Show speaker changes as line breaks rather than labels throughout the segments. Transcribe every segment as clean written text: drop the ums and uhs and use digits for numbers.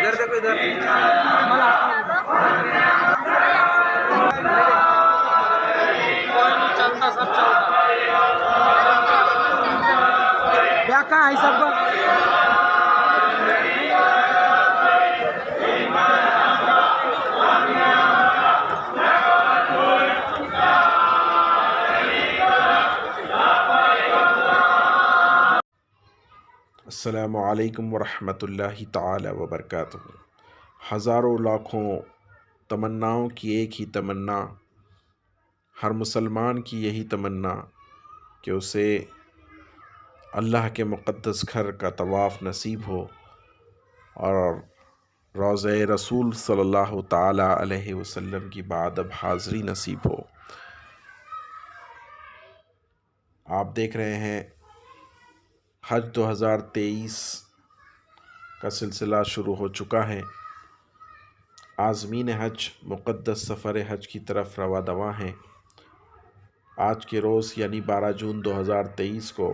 इधर देखो इधर। कोई नहीं चलता, सब चलता। क्या कहाँ है सबका?
अस्सलामु अलैकुम वरहमतुल्लाहि ताला वबरकातुहू। हज़ारों लाखों तमन्नाओं की एक ही तमन्ना, हर मुसलमान की यही तमन्ना कि उसे अल्लाह के मुक़द्दस घर का तवाफ़ नसीब हो और रोज़े रसूल सल्लल्लाहु ताला अलैहि वसल्लम की बाअदब हाज़री नसीब हो। आप देख रहे हैं हज 2023 का सिलसिला शुरू हो चुका है। आज़मीन हज मुक़द्दस सफ़र हज की तरफ रवा दवा हैं। आज के रोज़ यानी 12 जून 2023 को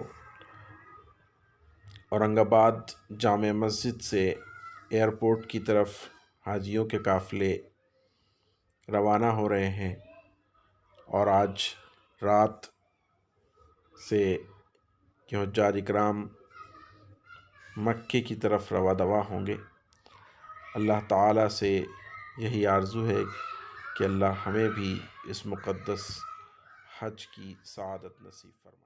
औरंगाबाद जामे मस्जिद से एयरपोर्ट की तरफ हाजियों के काफ़िले रवाना हो रहे हैं और आज रात से हुज्जाज इकराम मक्के की तरफ रवा दवा होंगे। अल्लाह ताला से यही आरज़ू है कि अल्लाह हमें भी इस मुक़द्दस हज की सआदत नसीब फरमाए।